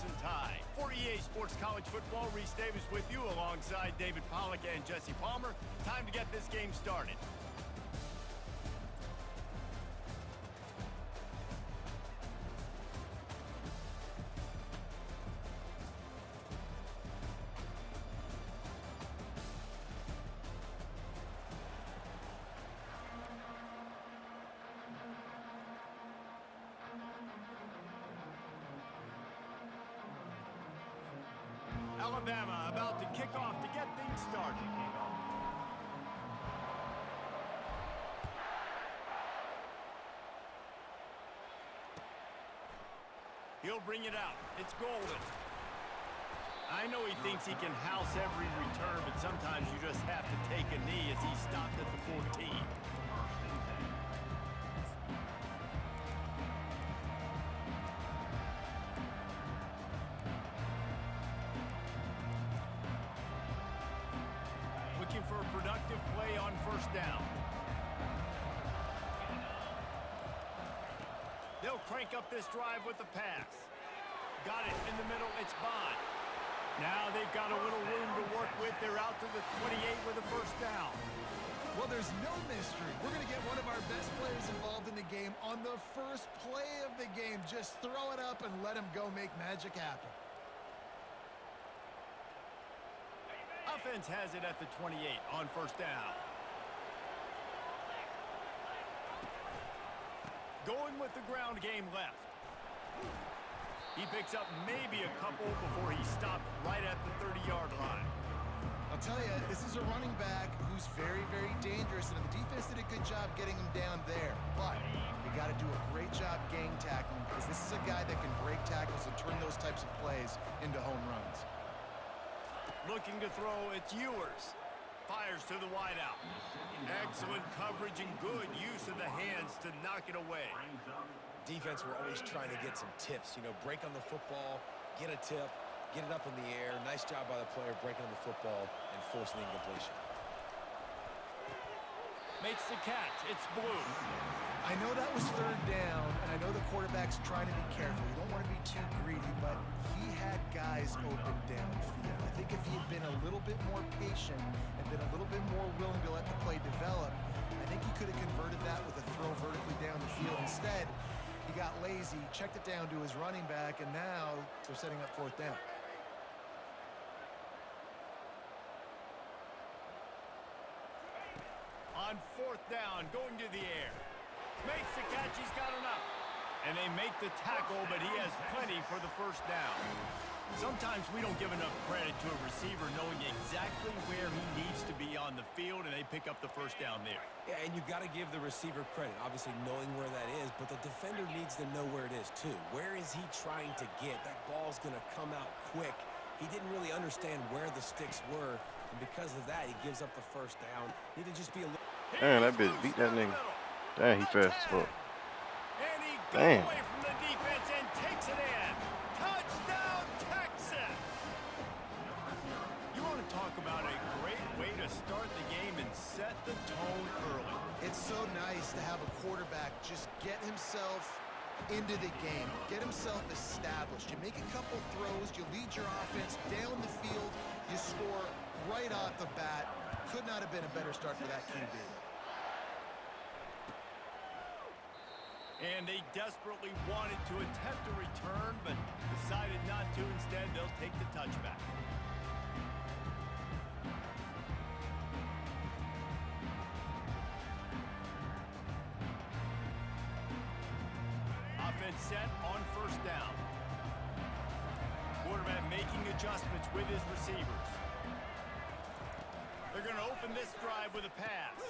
Crimson Tide. For EA Sports College Football, Reese Davis with you alongside David Pollack and Jesse Palmer. Time to get this game started. Alabama about to kick off to get things started. He'll bring it out. It's golden. I know he thinks he can house every return, but sometimes you just have to take a knee as he stopped at the 14. For a productive play on first down. They'll crank up this drive with the pass. Got it in the middle. It's Bond. Now they've got a little room to work with. They're out to the 28 with a first down. Well, there's no mystery. We're going to get one of our best players involved in the game on the first play of the game. Just throw it up and let him go make magic happen. Offense has it at the 28 on first down. Going with the ground game left. He picks up maybe a couple before he stopped right at the 30-yard line. I'll tell you, this is a running back who's very, very dangerous, and the defense did a good job getting him down there. But you got to do a great job gang tackling because this is a guy that can break tackles and turn those types of plays into home runs. Looking to throw, it's Ewers. Fires to the wideout. Excellent coverage and good use of the hands to knock it away. Defense were always trying to get some tips. You know, break on the football, get a tip, get it up in the air. Nice job by the player breaking on the football and forcing the incompletion. Makes the catch. It's Blue. I know that was third down, and I know the quarterback's trying to be careful. You don't want to be too greedy, but he had guys open downfield. I think if he had been a little bit more patient and been a little bit more willing to let the play develop, I think he could have converted that with a throw vertically down the field. Instead, he got lazy, checked it down to his running back, and now they're setting up fourth down. On fourth down, going to the air. Makes the catch, he's got enough. And they make the tackle, but he has plenty for the first down. Sometimes we don't give enough credit to a receiver knowing exactly where he needs to be on the field, and they pick up the first down there. Yeah, and you got to give the receiver credit, obviously knowing where that is, but the defender needs to know where it is too. Where is he trying to get? That ball's going to come out quick. He didn't really understand where the sticks were, and because of that, he gives up the first down. Need to just be a little... Damn, that bitch beat that nigga. Damn, he fast as fuck. And he goes Damn. away from the defense and takes it in. Touchdown, Texas! You want to talk about a great way to start the game and set the tone early. It's so nice to have a quarterback just get himself into the game, get himself established. You make a couple throws, you lead your offense down the field, you score right off the bat. Could not have been a better start for that QB. And they desperately wanted to attempt a return, but decided not to. Instead, they'll take the touchback. Offense set on first down. Quarterback making adjustments with his receivers. They're going to open this drive with a pass.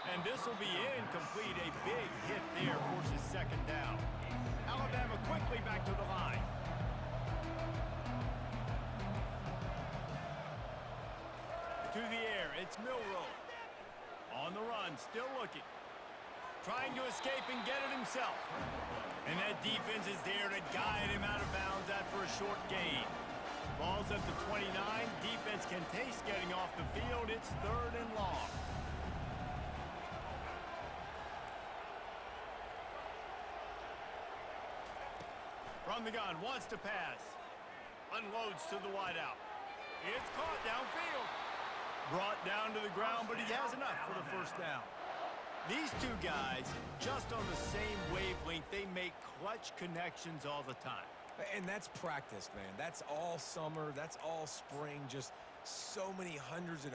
And this will be incomplete. A big hit there forces second down. Alabama quickly back to the line. To the air, it's Milroe. On the run, still looking. Trying to escape and get it himself. And that defense is there to guide him out of bounds after a short gain. Ball's at the 29. Defense can taste getting off the field. It's third and long. From from the gun, wants to pass. Unloads to the wideout. It's caught downfield. Brought down to the ground, but he has enough for the first down. These two guys, just on the same wavelength, they make clutch connections all the time. And that's practice, man. That's all summer. That's all spring. Just so many hundreds and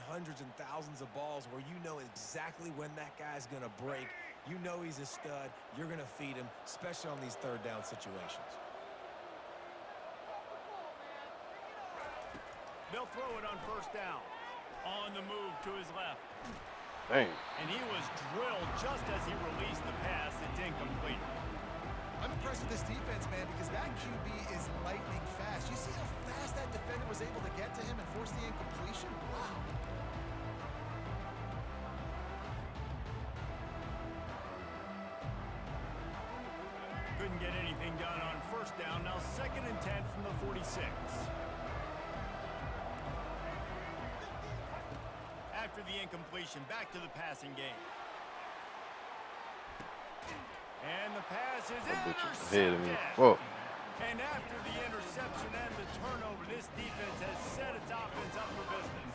thousands of balls where you know exactly when that guy's going to break. You know he's a stud. You're going to feed him, especially on these third down situations. They'll throw it on first down. On the move to his left. Dang. And he was drilled just as he released the pass. It's incomplete. I'm impressed with this defense, man, because that QB is lightning fast. You see how fast that defender was able to get to him and force the incompletion? Wow. Couldn't get anything done on first down. Now 2nd and 10 from the 46. After the incompletion, back to the passing game. And the pass is intercepted. Whoa. And after the interception and the turnover, this defense has set its offense up for business.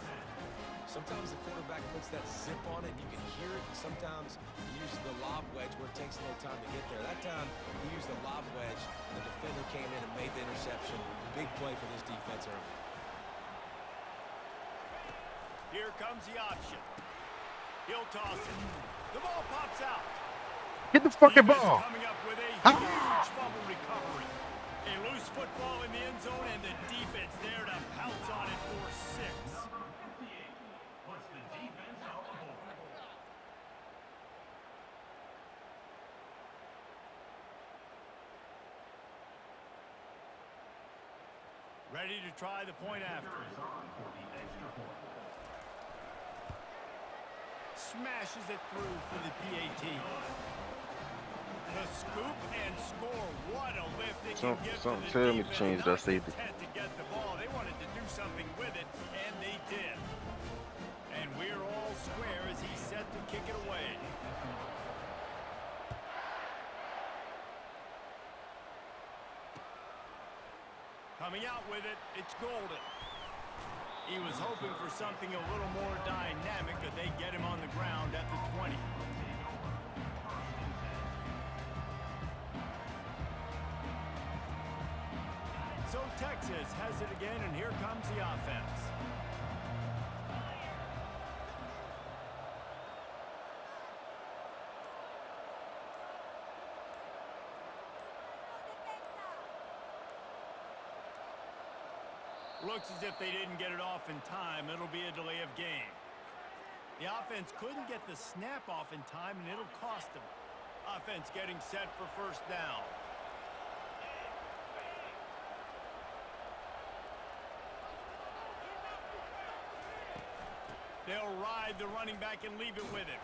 Sometimes the quarterback puts that zip on it, and you can hear it. Sometimes he uses the lob wedge where it takes a little time to get there. That time, he used the lob wedge, and the defender came in and made the interception. Big play for this defense early. Here comes the option. He'll toss it. The ball pops out. Get the fucking ball. Coming up with a huge fumble recovery. A loose football in the end zone, and the defense there to pounce on it for 6. Ready to try the point after. Smashes it through for the PAT. The scoop and score. What a lift it can give to the tell me to defense. change that safety. To get the ball. They wanted to do something with it, and they did. And we're all square as he's set to kick it away. Coming out with it, it's Golden. He was hoping for something a little more dynamic, but they get him on the ground at the 20. So Texas has it again, and here comes the offense. Looks as if they didn't get it off in time. It'll be a delay of game. The offense couldn't get the snap off in time, and it'll cost them. Offense getting set for first down. They'll ride the running back and leave it with him.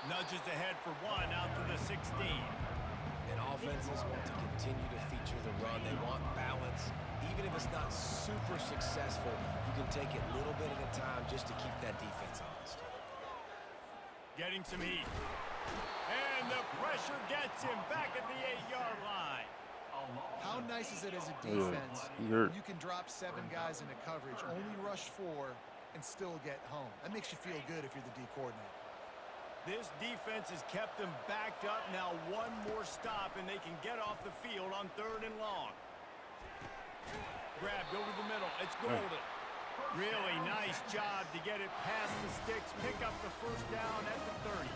Nudges ahead for 1 out to the 16. And offenses want to continue to feature the run. They want balance. Even if it's not super successful, you can take it little bit at a time just to keep that defense honest. Getting some heat. And the pressure gets him back at the 8-yard line. How nice is it as a defense? You can drop 7 guys into coverage, only rush 4, and still get home. That makes you feel good if you're the D coordinator. This defense has kept them backed up. Now 1 more stop, and they can get off the field on 3rd and long. Grabbed over the middle. It's Golden. Really nice job to get it past the sticks, pick up the first down at the 30.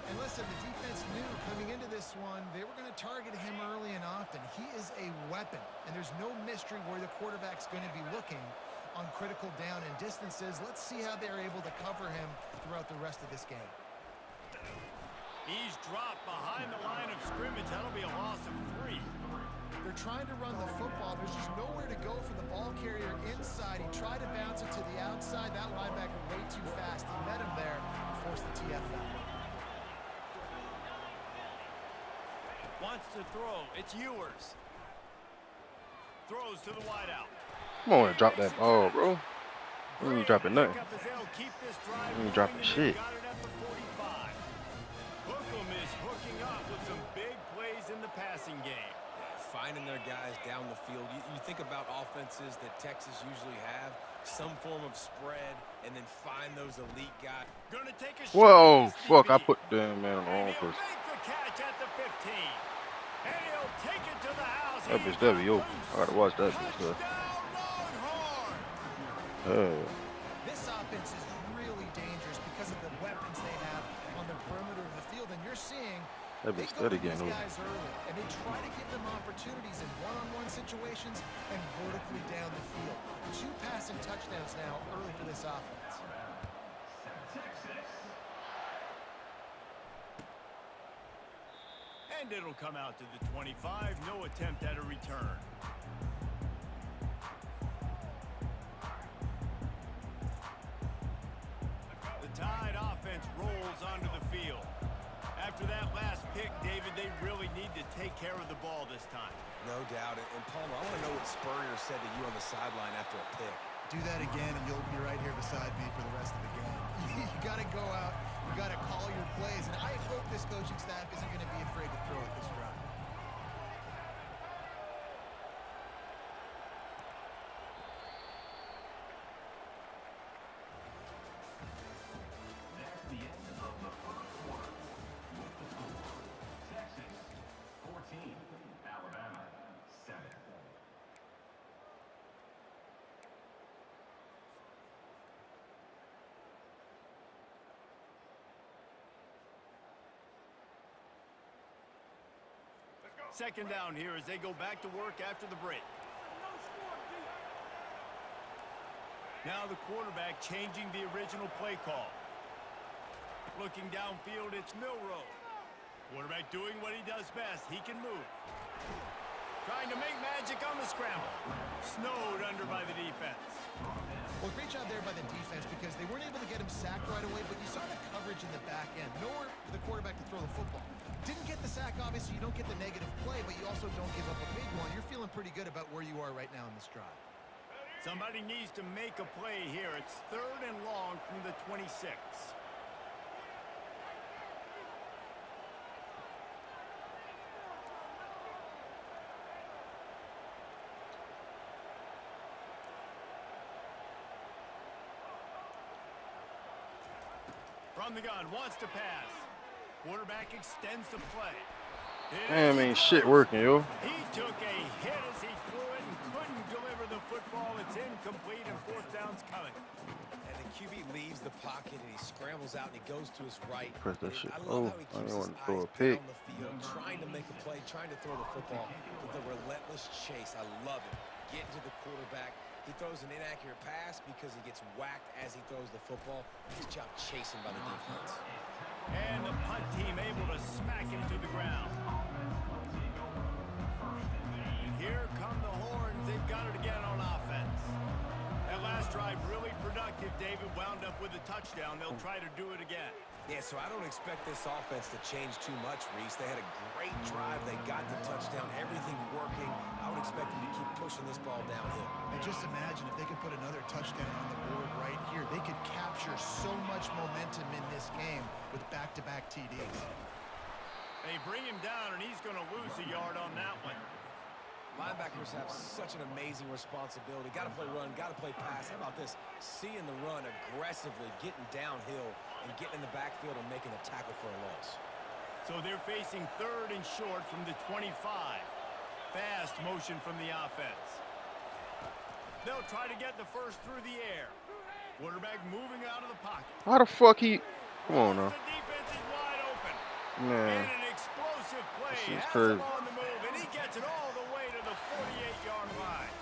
And listen, the defense knew coming into this one, they were going to target him early and often. He is a weapon, and there's no mystery where the quarterback's going to be looking on critical down and distances. Let's see how they're able to cover him throughout the rest of this game. He's dropped behind the line of scrimmage. That'll be a loss of 3. They're trying to run the football. There's just nowhere to go for the ball carrier inside. He tried to bounce it to the outside. That linebacker way too fast. He met him there and forced the TFL. Wants to throw. It's Ewers. Throws to the wideout. Come on, drop that ball, bro. You ain't dropping nothing. You ain't dropping shit. Hookem is hooking up with some big plays in the passing game. finding their guys down the field. You think about offenses that Texas usually have, some form of spread, and then find those elite guys. Gonna take a Whoa, shot fuck! I DB. put damn man on the And wrong he'll person. make the catch at the 15. And he'll take it to the house. That bitch that be open. I gotta watch that bitch. Touchdown, Longhorn. Hey. This offense is really dangerous because of the weapons they have on the perimeter of the field, and you're seeing That they bitch go that to again. these guys early, and they try to give them opportunities in one-on-one situations and vertically down the field. 2 passing touchdowns now early for this offense. And it'll come out to the 25. No attempt at a return. The Tide offense rolls onto the field. After that last pick, David, they really need to take care of the ball this time. No doubt. And Palmer, I want to know what Spurrier said to you on the sideline after a pick. Do that again, and you'll be right here beside me for the rest of the game. You got to go out. You got to call your plays, and I hope this coaching staff isn't going to be afraid to throw at this drive. Second down here as they go back to work after the break. Now the quarterback changing the original play call. Looking downfield, it's Milroe. Quarterback doing what he does best. He can move. Trying to make magic on the scramble. Snowed under by the defense. Well, great job there by the defense because they weren't able to get him sacked right away, but you saw the coverage in the back end. Nowhere for the quarterback to throw the football. Didn't get the sack, obviously. You don't get the negative play, but you also don't give up a big one. You're feeling pretty good about where you are right now in this drive. Somebody needs to make a play here. It's 3rd and long from the 26. From the gun, wants to pass. Quarterback extends the play. Damn, ain't shit working, yo. He took a hit as he threw it and couldn't deliver the football. It's incomplete and 4th down's coming. And the QB leaves the pocket and he scrambles out and he goes to his right. Press that shit. I love how he I keeps didn't his want to throw a eyes pick. down the field, trying to make a play, trying to throw the football with a relentless chase. I love it. Getting to the quarterback. He throws an inaccurate pass because he gets whacked as he throws the football. Nice job chasing by the defense. And the punt team able to smack him to the ground. And here come the horns. They've got it again on offense. That last drive really productive. David wound up with a touchdown. They'll try to do it again. Yeah, so I don't expect this offense to change too much, Reese. They had a great drive. They got the touchdown. Everything working. I would expect them to keep pushing this ball downhill. And just imagine if they could put another touchdown on the board right here. They could capture so much momentum in this game with back-to-back TDs. They bring him down, and he's going to lose a yard on that one. Linebackers have such an amazing responsibility. Got to play run, got to play pass. How about this? Seeing the run aggressively, getting downhill, and getting in the backfield and making a tackle for a loss. So they're facing 3rd and short from the 25. Fast motion from the offense. They'll try to get the first through the air. Quarterback moving out of the pocket. How the fuck he? Come on now. The defense is wide open. Man. And an explosive play. This is Has crazy. him on the move, and he gets it all the way to the 48-yard line.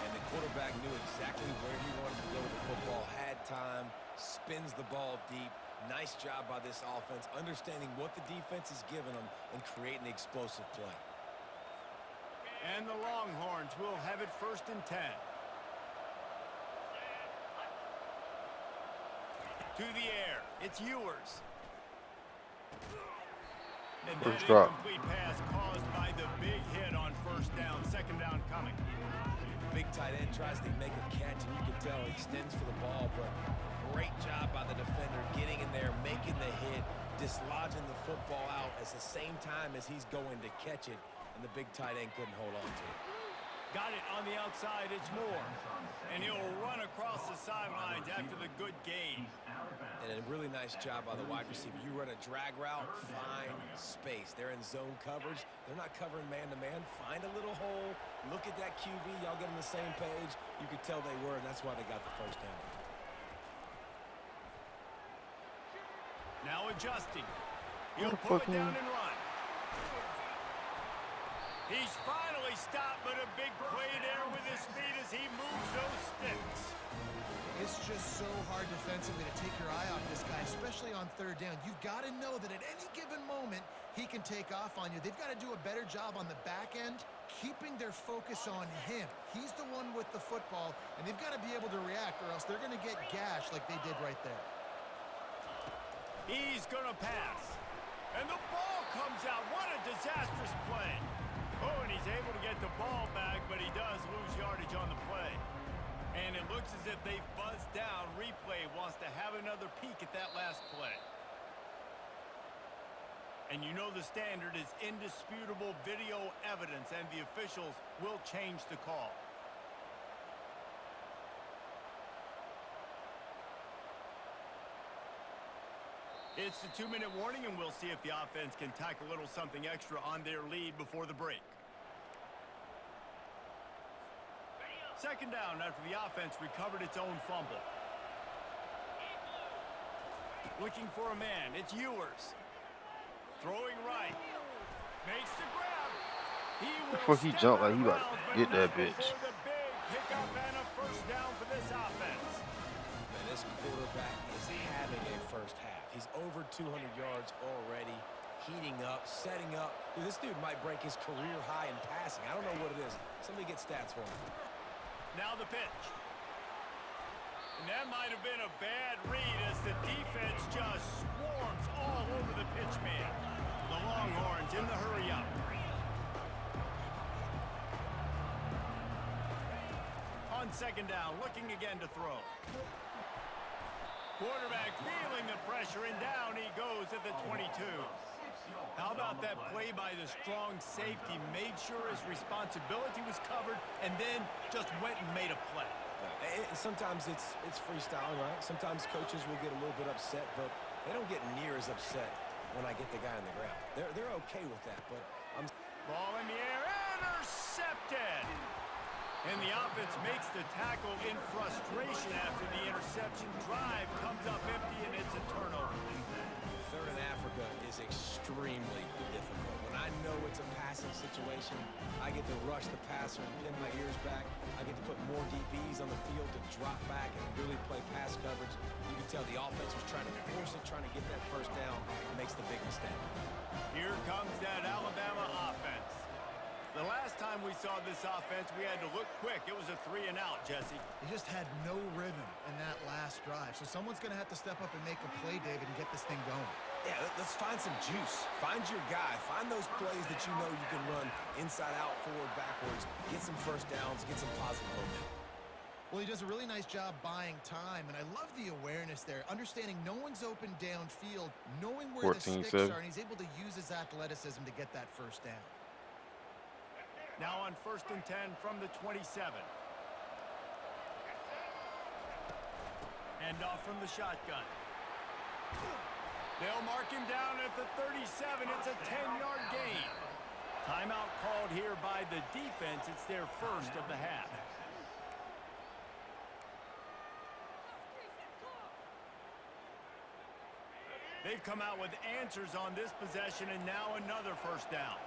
And the quarterback knew exactly where he wanted to go with the football. Had time, spins the ball deep. Nice job by this offense, understanding what the defense is giving them and creating the explosive play. And the Longhorns will have it 1st and 10. To the air. It's Ewers. And that First drop. incomplete pass caused by the big hit on 1st down. 2nd down coming. Big tight end tries to make a catch, and you can tell he extends for the ball, but great job by the defender getting in there, making the hit, dislodging the football out at the same time as he's going to catch it. and the big tight end couldn't hold on to it. Got it on the outside, it's Moore. And he'll run across the sidelines after the good gain. And a really nice job by the wide receiver. You run a drag route, find space. They're in zone coverage. They're not covering man-to-man. Find a little hole. Look at that QB. Y'all get on the same page. You could tell they were, and that's why they got the first down. Now adjusting. He'll pull it down and run. He's finally stopped, but a big play there with his speed as he moves those sticks. It's just so hard defensively to take your eye off this guy, especially on third down. You've got to know that at any given moment, he can take off on you. They've got to do a better job on the back end, keeping their focus on him. He's the one with the football, and they've got to be able to react, or else they're going to get gashed like they did right there. He's going to pass. And the ball comes out. What a disastrous play. Oh, and he's able to get the ball back, but he does lose yardage on the play. And it looks as if they've buzzed down. Replay wants to have another peek at that last play. And you know the standard is indisputable video evidence, and the officials will change the call. It's the 2-minute warning, and we'll see if the offense can tack a little something extra on their lead before the break. Second down after the offense recovered its own fumble. Looking for a man. It's Ewers. Throwing right. Makes the grab. Before he jumped like he about to get that bitch. The big pickup and a first down for this offense. And this quarterback is having a first half. He's over 200 yards already, heating up, setting up. Dude, this dude might break his career high in passing. I don't know what it is. Somebody get stats for him. Now the pitch. And that might have been a bad read as the defense just swarms all over the pitch man. The Longhorns in the hurry-up. On second down, looking again to throw. Quarterback feeling the pressure, and down he goes at the 22. How about that play by the strong safety? Made sure his responsibility was covered and then just went and made a play. Sometimes it's freestyle, right? Sometimes coaches will get a little bit upset, but they don't get near as upset when I get the guy on the ground. They're okay with that, but I'm... Ball in the air, intercepted! And the offense makes the tackle in frustration after the interception. Drive comes up empty, and it's a turnover. Third in Africa is extremely difficult. When I know it's a passing situation, I get to rush the passer and pin my ears back. I get to put more DBs on the field to drop back and really play pass coverage. You can tell the offense was trying to force it, trying to get that first down. Makes the big mistake. Here comes that Alabama offense. The last time we saw this offense, we had to look quick. It was a 3-and-out, Jesse. They just had no rhythm in that last drive. So someone's going to have to step up and make a play, David, and get this thing going. Yeah, let's find some juice. Find your guy. Find those plays that you know you can run inside out, forward, backwards. Get some first downs. Get some positive momentum. Well, he does a really nice job buying time, and I love the awareness there. Understanding no one's open downfield, knowing where the sticks are, and he's able to use his athleticism to get that first down. Now on 1st and 10 from the 27. Hand off from the shotgun. They'll mark him down at the 37. It's a 10-yard gain. Timeout called here by the defense. It's their first of the half. They've come out with answers on this possession, and now another first down.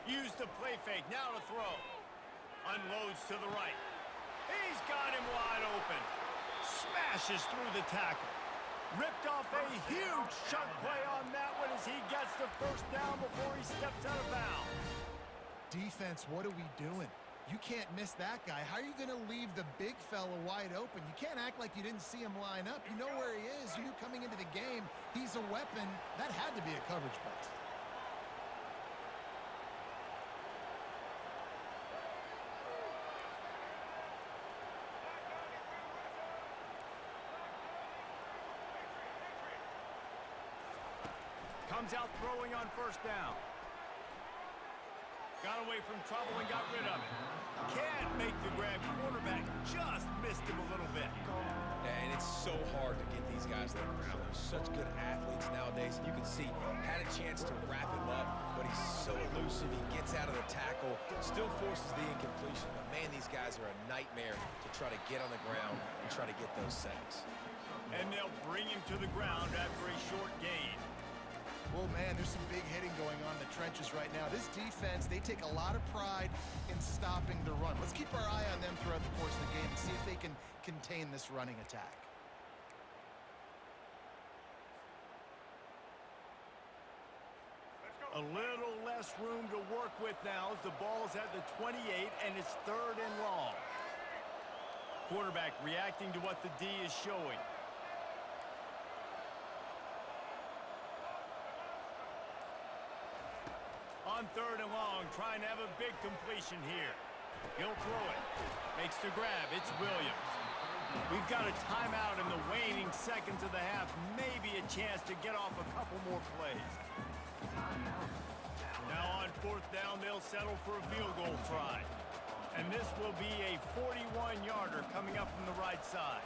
Use the play fake, now to throw. Unloads to the right. He's got him wide open. Smashes through the tackle. Ripped off a huge chunk play on that one as he gets the first down before he steps out of bounds. Defense, what are we doing? You can't miss that guy. How are you going to leave the big fella wide open? You can't act like you didn't see him line up. You know where he is. You knew coming into the game he's a weapon. That had to be a coverage bust. Comes comes out throwing on first down. Got away from trouble and got rid of it. Can't make the grab. Quarterback just missed him a little bit. And it's so hard to get these guys to the ground. They're such good athletes nowadays. And you can see, had a chance to wrap him up, but he's so elusive. He gets out of the tackle, still forces the incompletion. But, man, these guys are a nightmare to try to get on the ground and try to get those sacks. And they'll bring him to the ground after a short gain. Well, man, there's some big hitting going on in the trenches right now. This defense, they take a lot of pride in stopping the run. Let's keep our eye on them throughout the course of the game and see if they can contain this running attack. A little less room to work with now as the ball's at the 28 and it's 3rd and long. Quarterback reacting to what the D is showing. On 3rd and long, trying to have a big completion here. He'll throw it. Makes the grab. It's Williams. We've got a timeout in the waning seconds of the half. Maybe a chance to get off a couple more plays. Now on 4th down, they'll settle for a field goal try. And this will be a 41-yarder coming up from the right side.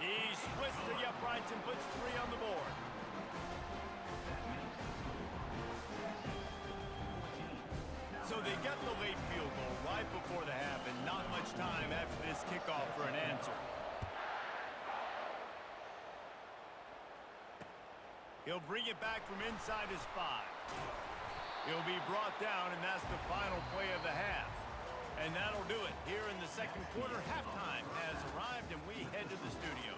He splits the uprights and puts 3 on the board. So they get the late field goal right before the half and not much time after this kickoff for an answer. He'll bring it back from inside his 5. He'll be brought down, and that's the final play of the half. And that'll do it here in the second quarter. Halftime has arrived, and we head to the studio.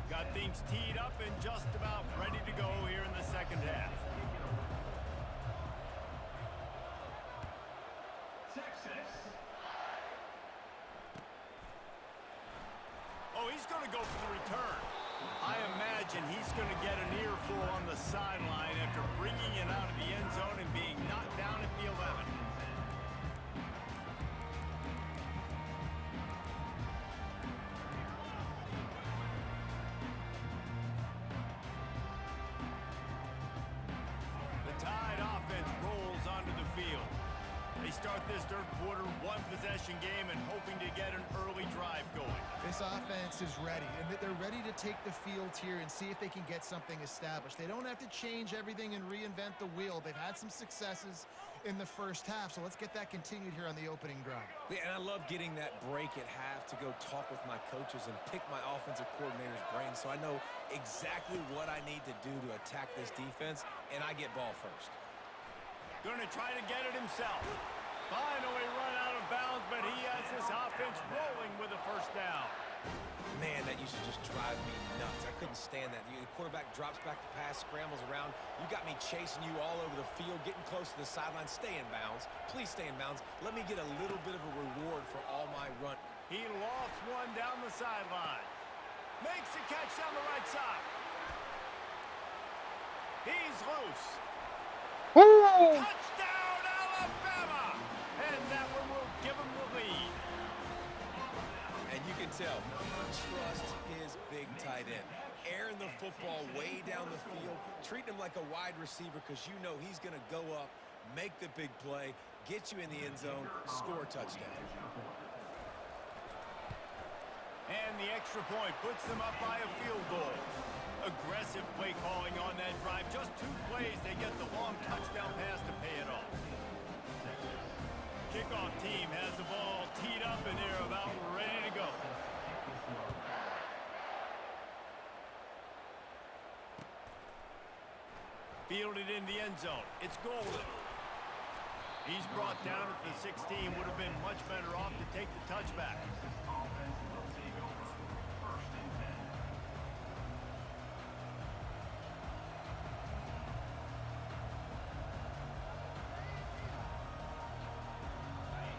Got things teed up and just about ready to go here in the second half. Oh, he's going to go for the return. I imagine he's going to get an earful on the sideline after bringing it out of the end zone and being knocked down at the 11. The Tide offense rolls onto the field. They start this third quarter, 1-possession game and hoping to get an early drive going. This offense is ready, and they're ready to take the field here and see if they can get something established. They don't have to change everything and reinvent the wheel. They've had some successes in the first half, so let's get that continued here on the opening drive. Yeah, and I love getting that break at half to go talk with my coaches and pick my offensive coordinator's brain so I know exactly what I need to do to attack this defense, and I get ball first. Going to try to get it himself. Finally run out of bounds, but he has this offense rolling with a first down. Man, that used to just drive me nuts. I couldn't stand that. The quarterback drops back to pass, scrambles around. You got me chasing you all over the field, getting close to the sideline. Stay in bounds. Please stay in bounds. Let me get a little bit of a reward for all my run. He lofts one down the sideline. Makes a catch down the right side. He's loose. Woo! Touchdown, Alabama! And that one will give him the lead. And you can tell, trust his big tight end. Airing the football way down the field, treating him like a wide receiver because you know he's going to go up, make the big play, get you in the end zone, score a touchdown. And the extra point puts them up by a field goal. Aggressive play calling on that drive. Just 2 plays, they get the long touchdown pass to pay it off. Kickoff team has the ball teed up and they're about ready to go. Fielded in the end zone. It's Golden. He's brought down at the 16. Would have been much better off to take the touchback.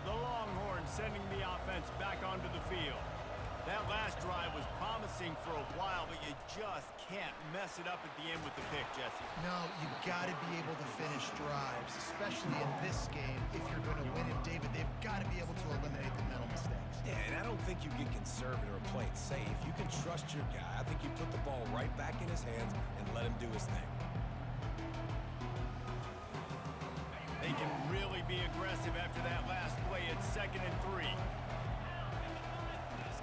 The Longhorns sending the offense back onto the field. That last drive was promising for a while, but you just can't mess it up at the end with the pick, Jesse. No, you got to be able to finish drives, especially in this game. If you're going to win it, David, they've got to be able to eliminate the mental mistakes. Yeah, and I don't think you get conservative or play it safe. You can trust your guy. I think you put the ball right back in his hands and let him do his thing. They can really be aggressive after that last play. It's 2nd and 3.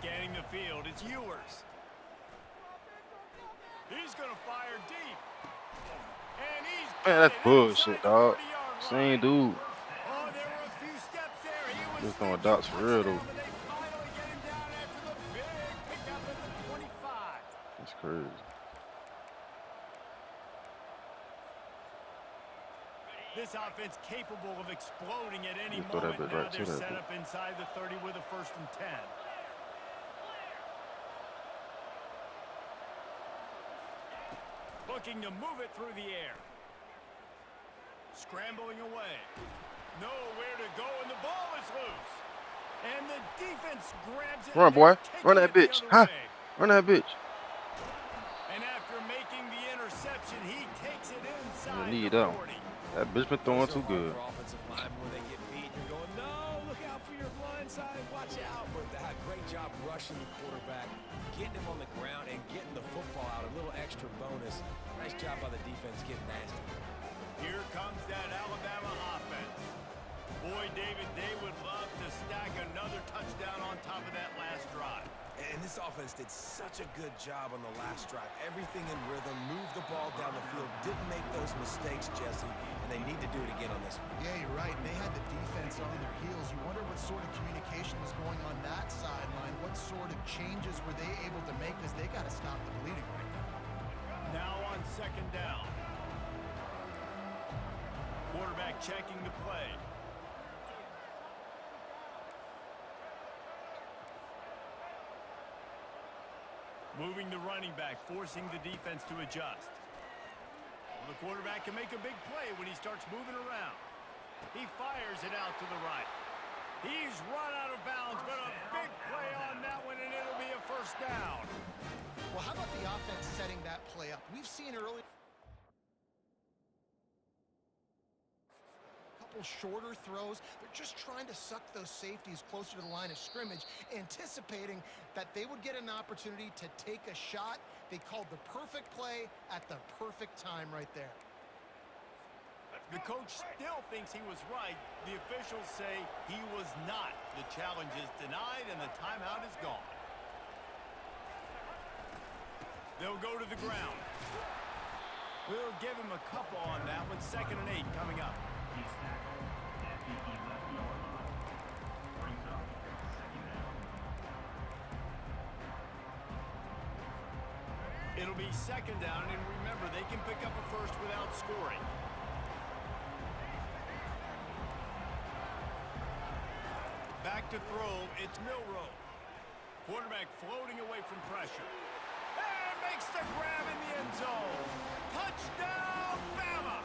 Scanning the field, it's Ewers. He's going to fire deep. And he's Man, that's bullshit, dog. Same dude. Oh, there were a few steps there. He was Just throwing dots for real, though. but they finally get him down after the big pickup at the 25. That's crazy. This offense capable of exploding at any You throw that moment. bit Now right to they're that set bit. up inside the 30 with a 1st and 10. Looking to move it through the air. Scrambling away. Nowhere to go, and the ball is loose. And the defense grabs it. Run, boy. Run that Taking it bitch. the Huh? other way. Run that bitch. And after making the interception, he takes it inside need the that one. 40. That bitch been throwing too good. For offensive linemen, when they get beat, you're going, no, look out for your blind side, watch out. But they had a great job rushing the quarterback, getting him on the ground, and getting the football out. A little extra bonus. Nice job by the defense getting nasty. Here comes that Alabama offense. Boy, David, they would love to stack another touchdown on top of that last drive. And this offense did such a good job on the last drive. Everything in rhythm, moved the ball down the field, didn't make those mistakes, Jesse, and they need to do it again on this one. Yeah, you're right. They had the defense on their heels. You wonder what sort of communication was going on that sideline. What sort of changes were they able to make, because they got to stop the bleeding right now. Now on 2nd down. Quarterback checking the play. Moving the running back, forcing the defense to adjust. Well, the quarterback can make a big play when he starts moving around. He fires it out to the right. He's run out of bounds, but a big play on that one, and it'll be a 1st down. Well, how about the offense setting that play up? We've seen early shorter throws. They're just trying to suck those safeties closer to the line of scrimmage, anticipating that they would get an opportunity to take a shot. They called the perfect play at the perfect time right there. The coach still thinks he was right. The officials say he was not. The challenge is denied, and the timeout is gone. They'll go to the ground. We'll give him a couple on that one. 2nd and 8 coming up. It'll be 2nd down, and remember, they can pick up a 1st without scoring. Back to throw, it's Milroe. Quarterback floating away from pressure. And makes the grab in the end zone. Touchdown, Bama!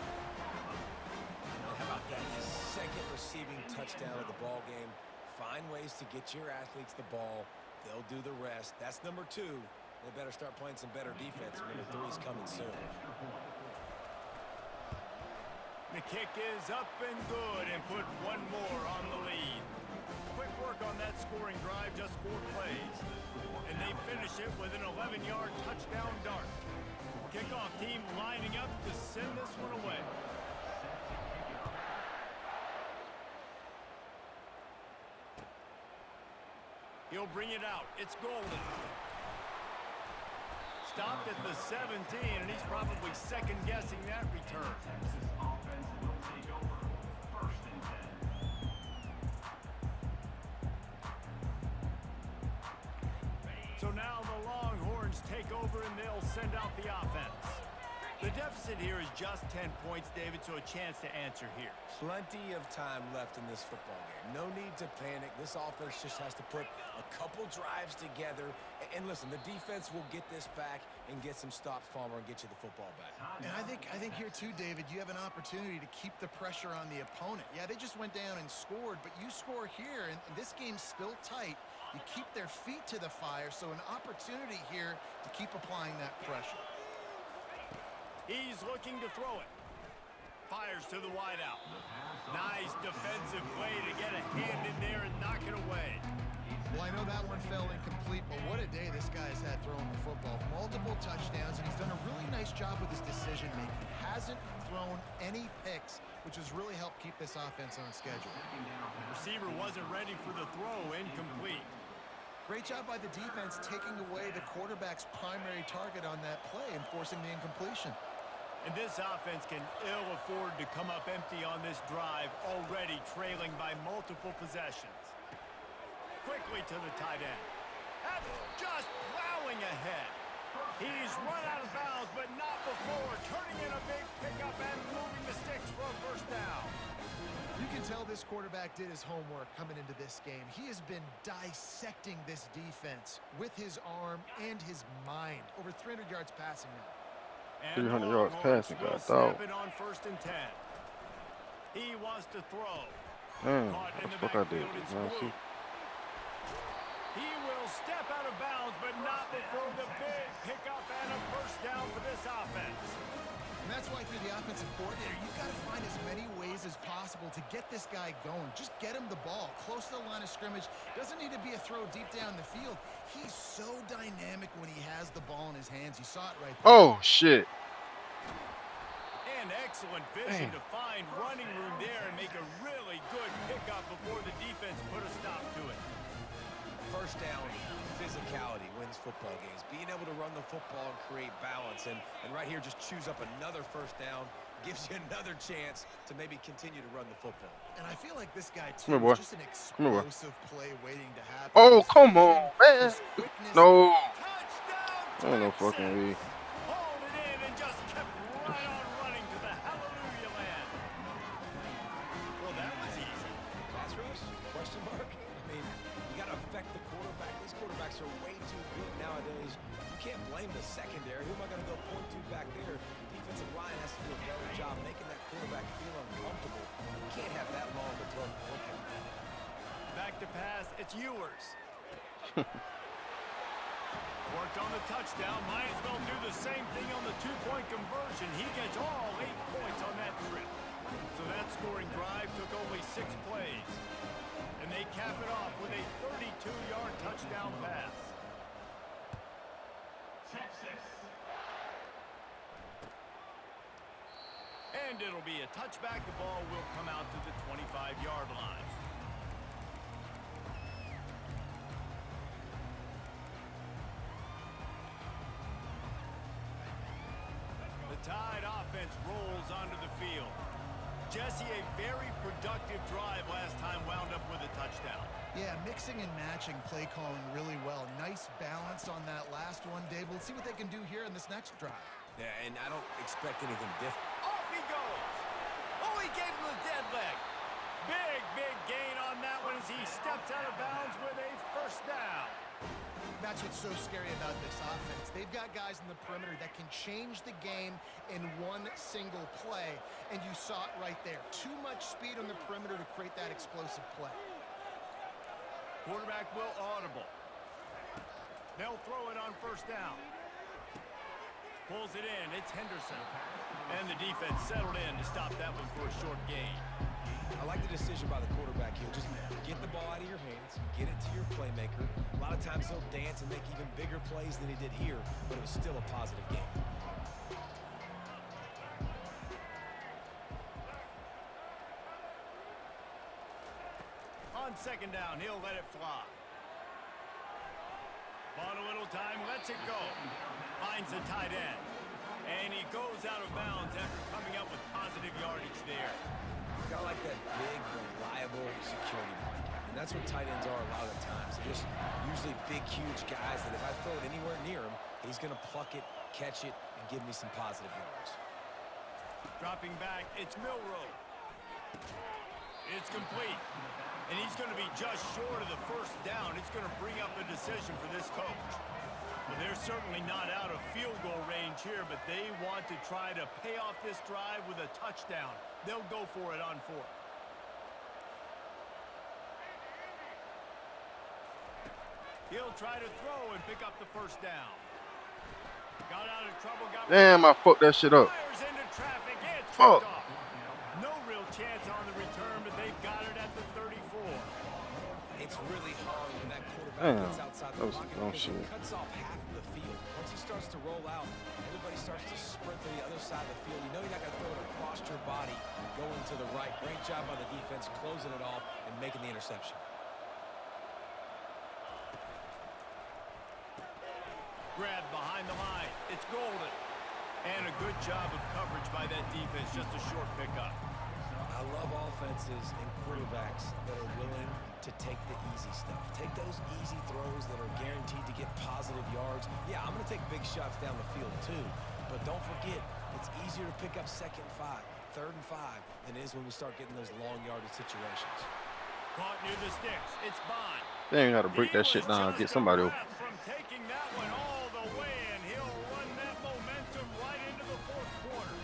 How about that? His 2nd receiving touchdown of the ball game. Find ways to get your athletes the ball. They'll do the rest. That's number 2. They better start playing some better defense. Number 3 is coming soon. The kick is up and good, and put one more on the lead. Quick work on that scoring drive, just 4 plays. And they finish it with an 11-yard touchdown dart. Kickoff team lining up to send this one away. He'll bring it out. It's Golden. Stopped at the 17, and he's probably second-guessing that return. So now the Longhorns take over, and they'll send out the offense. The deficit here is just 10 points, David, so a chance to answer here. Plenty of time left in this football game. No need to panic. This offense just has to put a couple drives together. And listen, the defense will get this back and get some stops, Palmer, and get you the football back. And I think here too, David, you have an opportunity to keep the pressure on the opponent. Yeah, they just went down and scored, but you score here, and this game's still tight. You keep their feet to the fire, so an opportunity here to keep applying that pressure. He's looking to throw it. Fires to the wideout. Nice defensive play to get a hand in there and knock it away. Well, I know that one fell incomplete, but what a day this guy's had throwing the football. Multiple touchdowns, and he's done a really nice job with his decision-making. Hasn't thrown any picks, which has really helped keep this offense on schedule. Receiver wasn't ready for the throw, incomplete. Great job by the defense taking away the quarterback's primary target on that play and forcing the incompletion. And this offense can ill afford to come up empty on this drive, already trailing by multiple possessions. Quickly to the tight end. And just plowing ahead. He's run out of bounds, but not before. Turning in a big pickup and moving the sticks for a first down. You can tell this quarterback did his homework coming into this game. He has been dissecting this defense with his arm and his mind. Over 300 yards passing now. 300 yards passing, God, dog. On 1st and 10. He wants to throw. Damn, what the fuck I did? He will step out of bounds, but not before the big pickup and a first down for this offense. And that's why, if you're the offensive coordinator, you've got to find as many ways as possible to get this guy going. Just get him the ball close to the line of scrimmage. Doesn't need to be a throw deep down the field. He's so dynamic when he has the ball in his hands. You saw it right there. Oh, shit. And excellent vision to find running room there and make a really good pickup before the defense put a stop to it. First down, physicality wins football games. Being able to run the football and create balance. And right here, just choose up another first down. Gives you another chance to maybe continue to run the football. And I feel like this guy, too, is just an explosive play waiting to happen. Oh, come on, man. No. Touchdown, no fucking way. Hauled it in and just kept right on running to the hallelujah land. Well, that was easy. Pass rush? Question mark? I mean, you got to affect the quarterback. These quarterbacks are way too good nowadays. You can't blame the secondary. Who am I going to go point to back there? Defensive line has to do a better job making that quarterback feel uncomfortable. You can't have that long to throw the football. Back to pass. It's Ewers. Worked on the touchdown. Might as well do the same thing on the two-point conversion. He gets all 8 points on that trip. So that scoring drive took only 6 plays. And they cap it off with a 32-yard touchdown pass. And it'll be a touchback. The ball will come out to the 25-yard line. The Tide offense rolls onto the field. Jesse, a very productive drive last time wound up with a touchdown. Yeah, mixing and matching play calling really well. Nice balance on that last one, Dave. Let's see what they can do here in this next drive. Yeah, and I don't expect anything different. Off he goes. Oh, he gave him the dead leg. Big gain on that one as he steps out of bounds with a first down. That's what's so scary about this offense. They've got guys in the perimeter that can change the game in one single play, and you saw it right there. Too much speed on the perimeter to create that explosive play. Quarterback will audible. They'll throw it on first down. Pulls it in. It's Henderson. And the defense settled in to stop that one for a short gain. I like the decision by the quarterback here. Just get the ball out of your hands, get it to your playmaker. A lot of times he'll dance and make even bigger plays than he did here, but it was still a positive game. On second down, he'll let it fly. Bought a little time, lets it go. Finds the tight end. And he goes out of bounds after coming up with positive yardage there. Got like that big, reliable security blanket. And that's what tight ends are a lot of the times. They're just usually big, huge guys that if I throw it anywhere near him, he's going to pluck it, catch it, and give me some positive yards. Dropping back, it's Milroe. It's complete. And he's going to be just short of the first down. It's going to bring up a decision for this coach. Well, they're certainly not out of field goal range here, but they want to try to pay off this drive with a touchdown. They'll go for it on fourth. He'll try to throw and pick up the first down. Got out of trouble. Damn, I fucked that shit up. Fires into traffic. It's Fuck. off. No real chance on the return, but they've got it at the 34. It's really hard when that quarterback gets outside the pocket because shit. it cuts off half of the field. Once he starts to roll out, everybody starts to sprint to the other side of the field. You know you're not going to throw it across your body going to the right. Great job by the defense closing it off and making the interception. Grab behind the line. It's Golden. And a good job of coverage by that defense. Just a short pickup. I love offenses and quarterbacks that are willing to take the easy stuff. Take those easy throws that are guaranteed to get positive yards. Yeah, I'm going to take big shots down the field too. But don't forget, it's easier to pick up 2nd and 5, 3rd and 5 than it is when we start getting those long yardage situations. Caught near the sticks. It's Bond. They ain't got to break that shit down and get somebody over. From taking that one all the way, and he'll run that momentum right into the 4th quarter.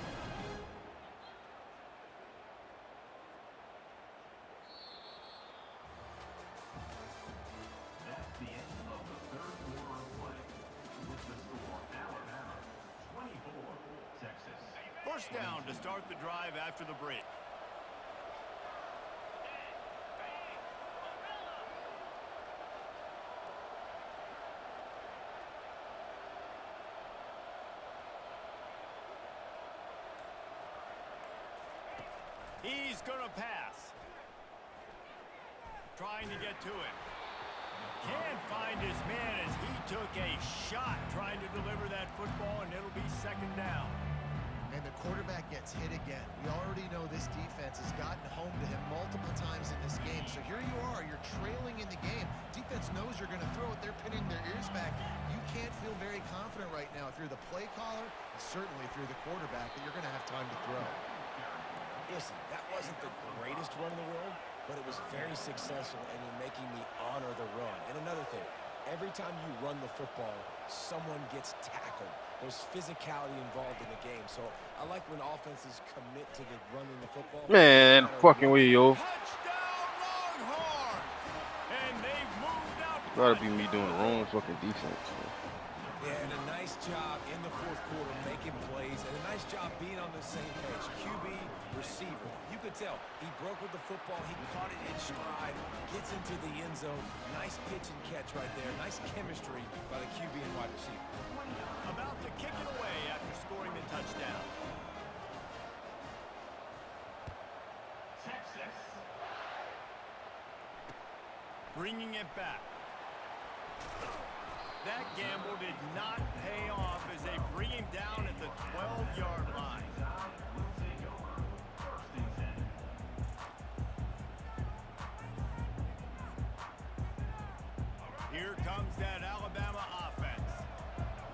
That's the end of the 3rd quarter of play. With the score, Alabama 24, Texas. First down to start the drive after the break. He's going to pass. Trying to get to him. Can't find his man as he took a shot trying to deliver that football, and it'll be 2nd down. And the quarterback gets hit again. We already know this defense has gotten home to him multiple times in this game. So here you are, you're trailing in the game. Defense knows you're going to throw it. They're pinning their ears back. You can't feel very confident right now if you're the play caller, and certainly if you're the quarterback, that you're going to have time to throw. Listen, that wasn't the greatest run in the world, but it was very successful, and you're making me honor the run. And another thing, every time you run the football, someone gets tackled. There's physicality involved in the game. So I like when offenses commit to the running the football. Man, fucking way, yo. Touchdown, Longhorns! And they've moved out. Gotta be me doing the wrong fucking defense. Yeah, and a nice job in the 4th quarter making plays, and a nice job being on the same page. QB, receiver. You could tell he broke with the football. He caught it in stride, gets into the end zone. Nice pitch and catch right there. Nice chemistry by the QB and wide receiver. About to kick it away after scoring the touchdown. Texas. Bringing it back. That gamble did not pay off as they bring him down at the 12-yard line. Will take over. 1st and 10. Here comes that Alabama offense.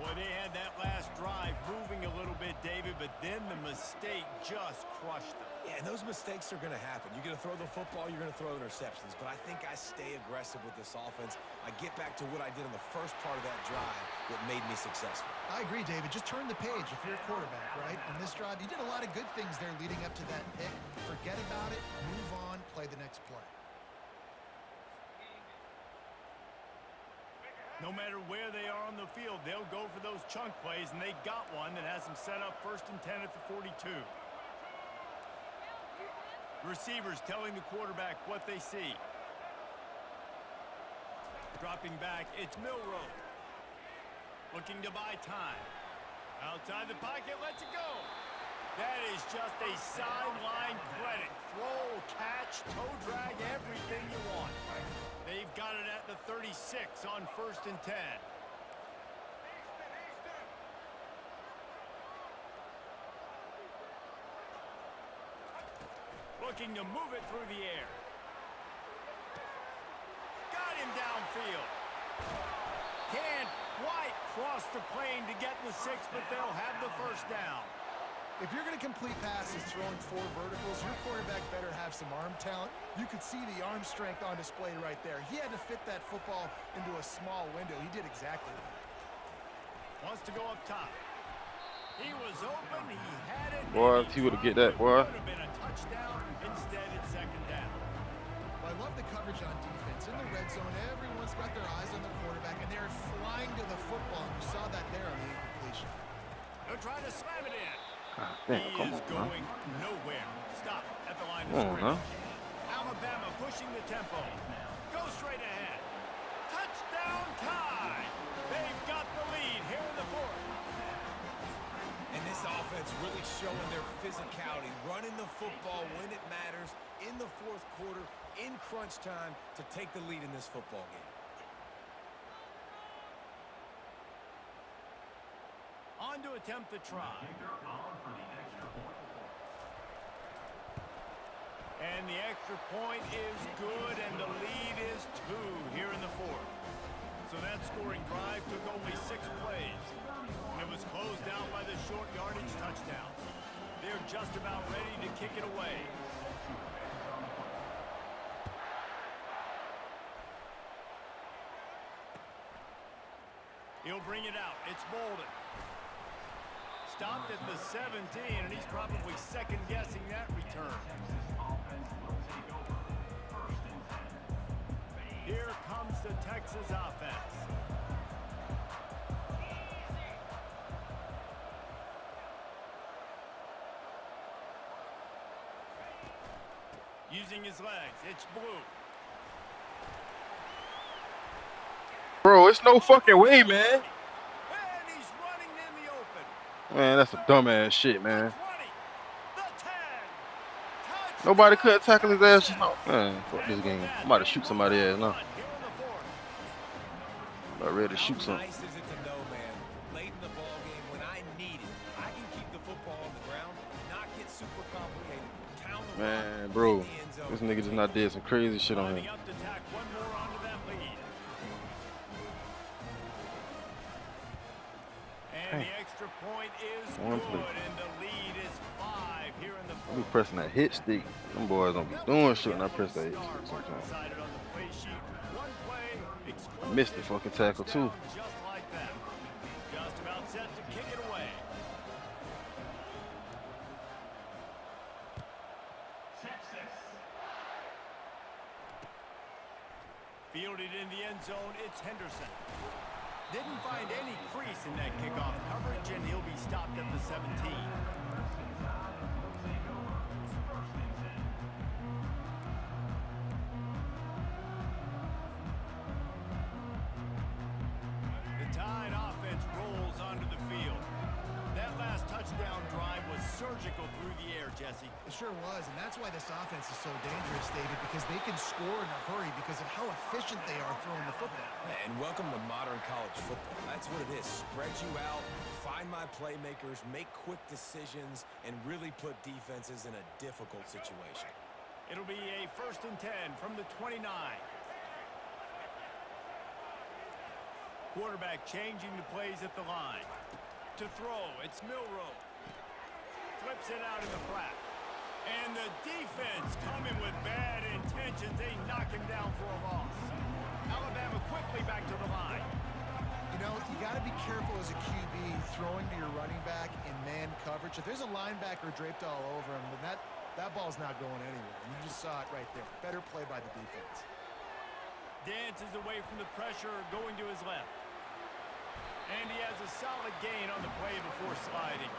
Boy, they had that last drive moving a little bit, David, but then the mistake just crushed them. Yeah, and those mistakes are going to happen. You're going to throw the football, you're going to throw interceptions. But I think I stay aggressive with this offense. I get back to what I did in the first part of that drive that made me successful. I agree, David. Just turn the page if you're a quarterback, right? On this drive, you did a lot of good things there leading up to that pick. Forget about it, move on, play the next play. No matter where they are on the field, they'll go for those chunk plays, and they got one that has them set up 1st and 10 at the 42. Receivers telling the quarterback what they see. Dropping back, it's Milroe. Looking to buy time. Outside the pocket, lets it go. That is just a sideline credit. Throw, catch, toe drag, everything you want. They've got it at the 36 on 1st and 10. Looking to move it through the air. Got him downfield. Can't quite cross the plane to get the 6, but they'll have the 1st down. If you're going to complete passes throwing 4 verticals, your quarterback better have some arm talent. You could see the arm strength on display right there. He had to fit that football into a small window. He did exactly that. Wants to go up top. He was open. He had it. Boy, if he would have get that, boy. Would have been a touchdown. Instead, it's 2nd down. Well, I love the coverage on defense. In the red zone, everyone's got their eyes on the quarterback. football, and you saw that there on the incompletion. They're trying to slam it in. God damn, He come is on, going nowhere. Stop at the line of Come on, scrimmage. huh? Alabama pushing the tempo. Go straight ahead. Touchdown tie. They've got the lead here in the fourth. And this offense really showing their physicality, running the football when it matters, in the fourth quarter, in crunch time, to take the lead in this football game. On to attempt the try. And the extra point is good, and the lead is 2 here in the fourth. So that scoring drive took only 6 plays. And it was closed out by the short yardage touchdown. They're just about ready to kick it away. He'll bring it out. It's Vondon. Stopped at the 17, and he's probably second-guessing that return. Here comes the Texas offense. Using his legs, it's Blue. Bro, it's no fucking way, man. And he's running in the open. Man, that's some dumbass shit, man. The 20, the 10. Nobody Touchdown, could tackle his ass just Texas. now. Man, fuck And this with game. that, I'm about to they shoot move somebody on ass now. here in the fourth. I'm ready to shoot How something. nice is it to know, man, late in the ball game, when I need it, I can keep the football on the ground, not get super complicated. Count the Man, rock, bro, get the end zone, this nigga just take not the did some crazy shit on Lining him. up to tack one more onto that lead. And the extra point is One good, play. and the lead is 5 here in the I be fourth. pressing that hit stick. Them boys don't be doing shit when I press that hit stick sometimes. Decided on the play sheet. One play, I missed the fucking tackle too. just like that. Just about set to kick it away. Fielded in the end zone, it's Henderson. Didn't find any crease in that kickoff coverage, and he'll be stopped at the 17. The Tide offense rolls onto the field. That last touchdown drive was surgical through the air, Jesse. It sure was, and that's why this offense is so dangerous, David, because they can score in a hurry because of how efficient they are throwing the football. And welcome to modern college football. That's what it is. Spread you out, find my playmakers, make quick decisions, and really put defenses in a difficult situation. It'll be a 1st and 10 from the 29. Quarterback changing the plays at the line. To throw, it's Milrow. Flips it out in the flat. And the defense coming with bad intentions. They knock him down for a loss. Alabama quickly back to the line. You know, you got to be careful as a QB throwing to your running back in man coverage. If there's a linebacker draped all over him, then that ball's not going anywhere. And you just saw it right there. Better play by the defense. Dances away from the pressure, going to his left. And he has a solid gain on the play before sliding.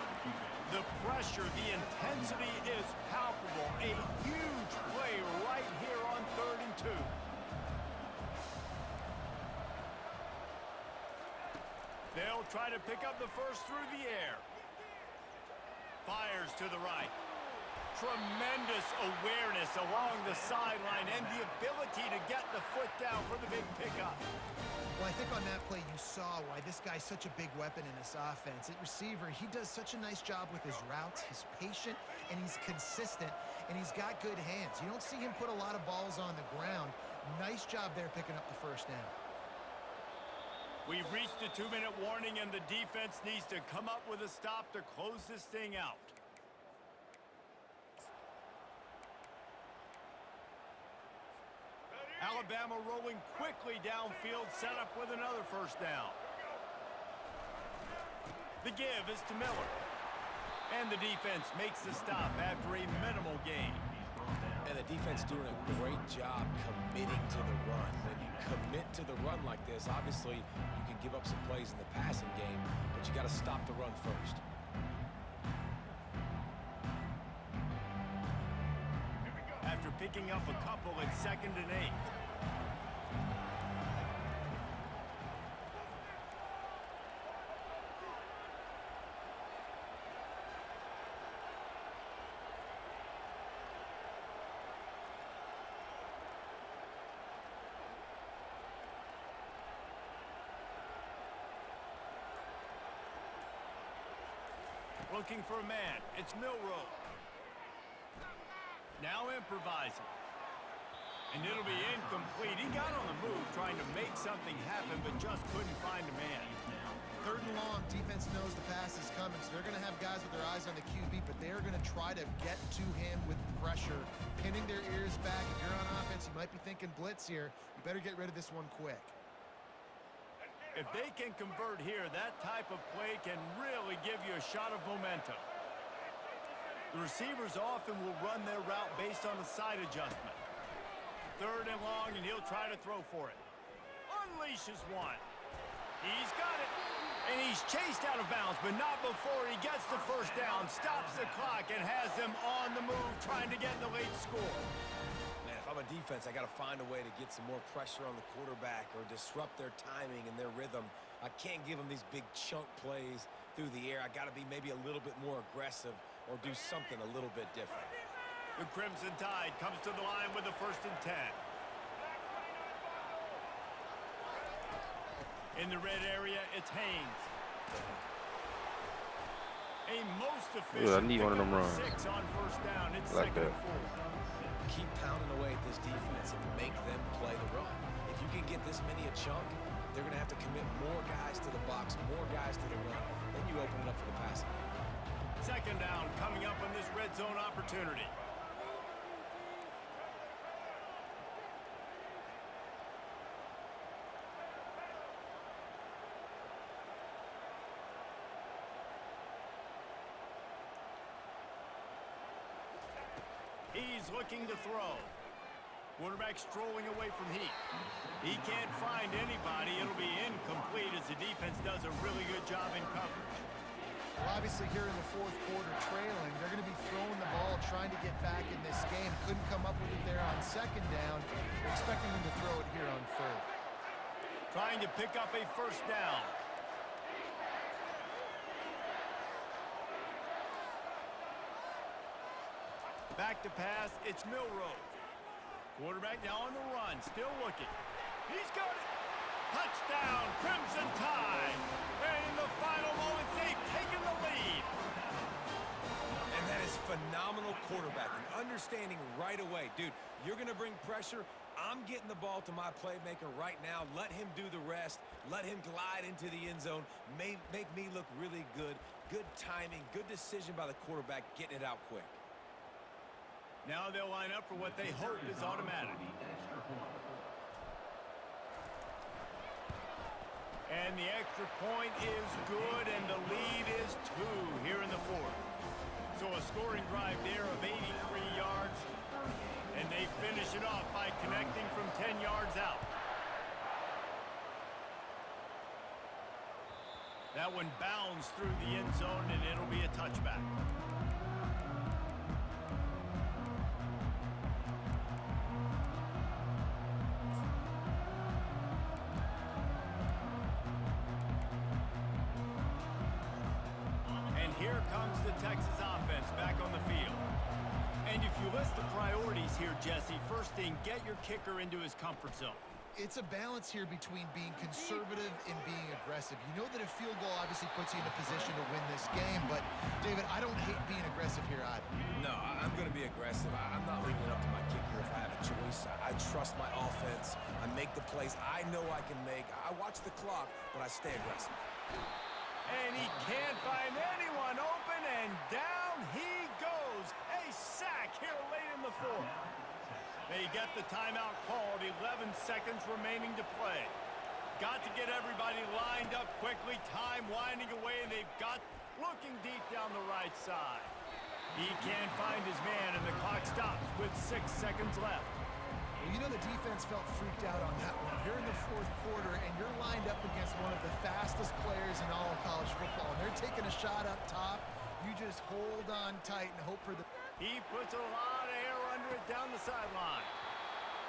The pressure, the intensity is palpable. A huge play right here on 3rd and 2. They'll try to pick up the first through the air. Fires to the right. Tremendous awareness along the sideline and the ability to get the foot down for the big pickup. Well, I think on that play you saw why this guy's such a big weapon in this offense. At receiver, he does such a nice job with his routes. He's patient, and he's consistent, and he's got good hands. You don't see him put a lot of balls on the ground. Nice job there picking up the first down. We've reached the 2-minute warning, and the defense needs to come up with a stop to close this thing out. Alabama rolling quickly downfield, set up with another first down. The give is to Miller. And the defense makes the stop after a minimal gain. And the defense doing a great job committing to the run. When you commit to the run like this, obviously you can give up some plays in the passing game, but you got to stop the run first. After picking up a couple at 2nd and 8. Looking for a man. It's Milroe. Now improvising. And it'll be incomplete. He got on the move trying to make something happen, but just couldn't find a man. 3rd and long, defense knows the pass is coming, so they're going to have guys with their eyes on the QB, but they're going to try to get to him with pressure, pinning their ears back. If you're on offense, you might be thinking blitz here. You better get rid of this one quick. If they can convert here, that type of play can really give you a shot of momentum. The receivers often will run their route based on a side adjustment. 3rd and long, and he'll try to throw for it. Unleashes one. He's got it. And he's chased out of bounds, but not before he gets the first down, stops the clock, and has them on the move trying to get the late score. Man, if I'm a defense, I got to find a way to get some more pressure on the quarterback or disrupt their timing and their rhythm. I can't give them these big chunk plays through the air. I got to be maybe a little bit more aggressive or do something a little bit different. The Crimson Tide comes to the line with the 1st and 10. In the red area, it's Haynes. A most efficient I need one of them runs. 6 on 1st down. It's Like 2nd that. and 4. Keep pounding away at this defense and make them play the run. If you can get this many a chunk, they're going to have to commit more guys to the box, more guys to the run. Then you open it up for the passing game. 2nd down coming up on this red zone opportunity. He's looking to throw. Quarterback strolling away from Heat. He can't find anybody. It'll be incomplete as the defense does a really good job in coverage. Well, obviously here in the 4th quarter trailing, they're going to be throwing the ball, trying to get back in this game. Couldn't come up with it there on 2nd down. They're expecting them to throw it here on 3rd. Trying to pick up a 1st down. Back to pass, it's Milroe. Quarterback now on the run, still looking. He's got it. Touchdown, Crimson Tide. And in the final moments, they've taken the lead. And that is phenomenal quarterbacking. Understanding right away. Dude, you're going to bring pressure. I'm getting the ball to my playmaker right now. Let him do the rest. Let him glide into the end zone. Make me look really good. Good timing. Good decision by the quarterback, getting it out quick. Now they'll line up for what they hope is automatic. And the extra point is good, and the lead is 2 here in the 4th. So a scoring drive there of 83 yards, and they finish it off by connecting from 10 yards out. That one bounds through the end zone, and it'll be a touchback. Here comes the Texas offense back on the field. And if you list the priorities here, Jesse, first thing, get your kicker into his comfort zone. It's a balance here between being conservative and being aggressive. You know that a field goal obviously puts you in a position to win this game, but, David, I don't hate being aggressive here either. No, I'm going to be aggressive. I'm not leaving it up to my kicker if I have a choice. I trust my offense. I make the plays I know I can make. I watch the clock, but I stay aggressive. And he can't find anyone open, and down he goes. A sack here late in the 4th. They get the timeout called, 11 seconds remaining to play. Got to get everybody lined up quickly, time winding away, and they've got looking deep down the right side. He can't find his man, and the clock stops with 6 seconds left. Well, you know the defense felt freaked out on that one. You're in the fourth quarter, and you're lined up against one of the fastest players in all of college football. And they're taking a shot up top. You just hold on tight and hope for the... He puts a lot of air under it down the sideline.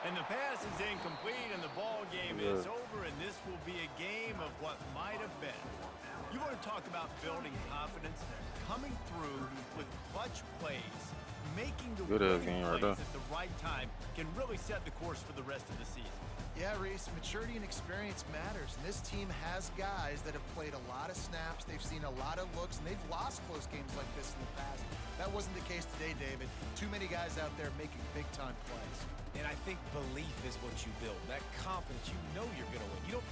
And the pass is incomplete, and the ball game is over, and this will be a game of what might have been. You want to talk about building confidence? Coming through with clutch plays, making the winning plays at the right time can really set the course for the rest of the season. Yeah, Reese, maturity and experience matters. And this team has guys that have played a lot of snaps. They've seen a lot of looks, and they've lost close games like this in the past. That wasn't the case today, David. Too many guys out there making big-time plays. And I think belief is what you build. That confidence, you know you're going to win. You don't